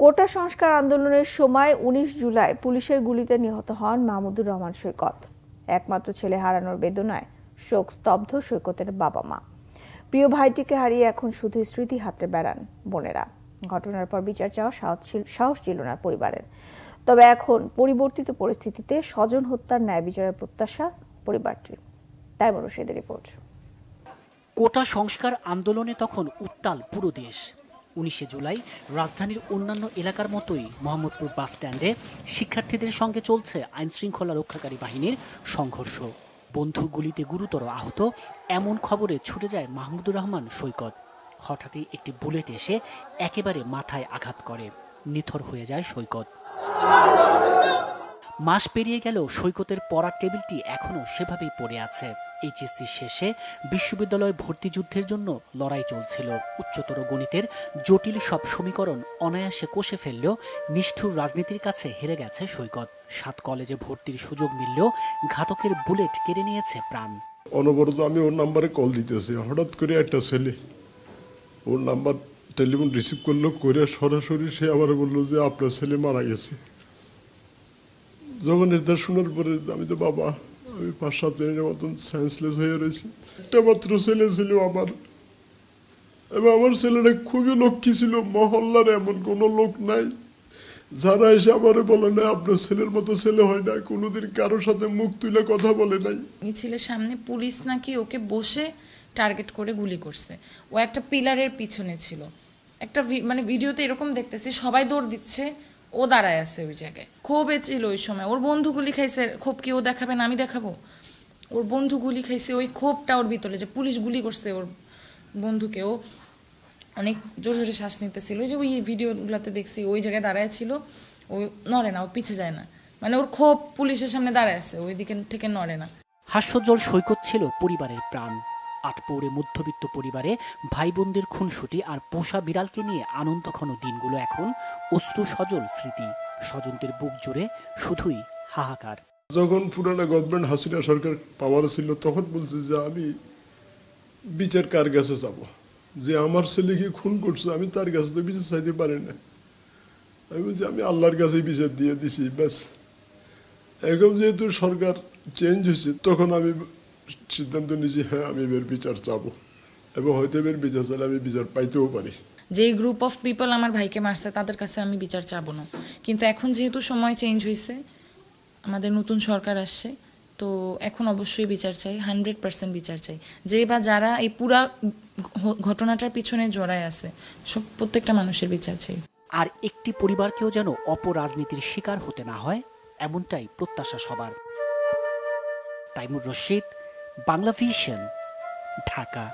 কোটা সংস্কার আন্দোলনের সময় ১৯ জুলাই পুলিশের গুলিতে নিহত হন মাহমুদুর রহমান সৈকত। একমাত্র ছেলে হারানোর বেদনায় শোক স্তব্ধ সৈকতের বাবা মা। প্রিয় ভাইটিকে হারিয়ে এখন শুধু স্মৃতি হাতড়ে বেড়ান বোনেরা। ঘটনার পর বিচার চাওয়ার সাহস ছিল না পরিবারের। তবে এখন পরিবর্তিত পরিস্থিতিতে স্বজন হত্যার ন্যায় বিচারের প্রত্যাশা পরিবারটির। তাইমুর রশিদের রিপোর্ট। কোটা সংস্কার আন্দোলনে তখন উত্তাল পুরো দেশ। ১৯ জুলাই রাজধানীর অন্যান্য এলাকার মতোই মোহাম্মদপুর বাস স্ট্যান্ডে শিক্ষার্থীদের সঙ্গে চলছে আইনশৃঙ্খলা রক্ষাকারী বাহিনীর সংঘর্ষ। বন্দুক গুলিতে গুরুতর আহত এমন খবরে ছুটে যায় মাহমুদুর রহমান সৈকত। হঠাৎই একটি বুলেট এসে একেবারে মাথায় আঘাত করে, নিথর হয়ে যায় সৈকত। মাস পেরিয়ে গেলেও সৈকতের পড়ার টেবিলটি এখনো সেভাবেই পড়ে আছে। এইচএসসি শেষে বিশ্ববিদ্যালয় ভর্তি যুদ্ধের জন্য লড়াই চলছিল। উচ্চতর গণিতের জটিল সব সমীকরণ অনায়াসে কষে ফেললেও নিষ্ঠুর রাজনীতির কাছে হেরে গেছে সৈকত। ৭ কলেজে ভর্তির সুযোগ মিললেও ঘাতকের বুলেট কেড়ে নিয়েছে প্রাণ। অনবরত আমি ওর নাম্বারে কল দিতেছি, হঠাৎ করে একটা ছেলে ওর নাম্বার টেলিফোন রিসিভ করলো, করে সরাসরি সে আবার বললো যে আপনার ছেলে মারা গেছে। যখন এটা শোনার পরে আমি তো বাবা, আমি ৫-৭ মিনিটের মতন সেন্সলেস হয়ে রয়েছি। একটা মাত্র ছেলে ছিল আমার, এবং আমার ছেলেটা খুবই লক্ষ্মী ছিল। মহল্লার এমন কোনো লোক নাই যারা এসে আমারে বলে না আপনার ছেলের মতো ছেলে হয় না, কোনোদিন কারোর সাথে মুখ তুলে কথা বলে নাই। মিছিলের সামনে পুলিশ নাকি ওকে বসে টার্গেট করে গুলি করছে। ও একটা পিলারের পিছনে ছিল। একটা মানে ভিডিওতে এরকম দেখতেছি সবাই দৌড় দিচ্ছে, ও দাঁড়ায় আছে ওই জায়গায়। ক্ষোভে ছিল ওই সময়। ওর বন্ধু গুলি খাইছে, ক্ষোভ কি ও দেখাবে না আমি দেখাবো? ওর বন্ধু গুলি খাইছে, ওই ক্ষোভটা ওর ভিতরে যে পুলিশ গুলি করছে ওর বন্ধুকে। ও অনেক জোরে জোরে শ্বাস নিতেছিল। ওই যে ওই ভিডিওগুলোতে দেখছি ওই জায়গায় দাঁড়ায় ছিল, ও নড়ে না, ও পিছে যায় না। মানে ওর ক্ষোভ পুলিশের সামনে দাঁড়ায় আছে, ওই দিকে থেকে নড়ে না। হাস্যজ্জ্বল সৈকত ছিল পরিবারের প্রাণ। আটপৌরে মধ্যবিত্ত পরিবারে ভাই বোনদের খুনসুটি আর পোষা বিড়ালকে নিয়ে আনন্দঘন দিনগুলো এখন অশ্রু সজল স্মৃতি। স্বজনদের বুক জুড়ে শুধুই হাহাকার। যখন পুরানো গভর্নমেন্ট হাসিনা সরকার পাওয়ার ছিল তখন বলছে যে আমি বিচার কার কাছে যাবো, যে আমার ছেলেকে খুন করছে আমি তার কাছে তো বিচার চাইতে পারি না। আমি বলছি আমি আল্লাহর কাছে বিচার দিয়ে দিছি ব্যাস। এখন যেহেতু সরকার চেঞ্জ হয়েছে তখন আমি সিদ্ধান্ত নিয়েছি হ্যাঁ আমি এর বিচার চাবো, এবং হয়তো এর বিচার চাইলে আমি বিচার পাইতেও পারি। যে গ্রুপ অফ পিপল আমার ভাইকে মারছে তাদের কাছে আমি বিচার চাবো না, কিন্তু এখন যেহেতু সময় চেঞ্জ হয়েছে, আমাদের নতুন সরকার আসছে, তো এখন অবশ্যই বিচার চাই, 100% বিচার চাই। যে বা যারা এই পুরা ঘটনাটার পিছনে জড়ায় আছে সব প্রত্যেকটা মানুষের বিচার চাই। আর একটি পরিবারকেও যেন অপরাজনীতির শিকার হতে না হয়, এমনটাই প্রত্যাশা সবার। তাইমুর রশিদ, বাংলা ভিশন, ঢাকা।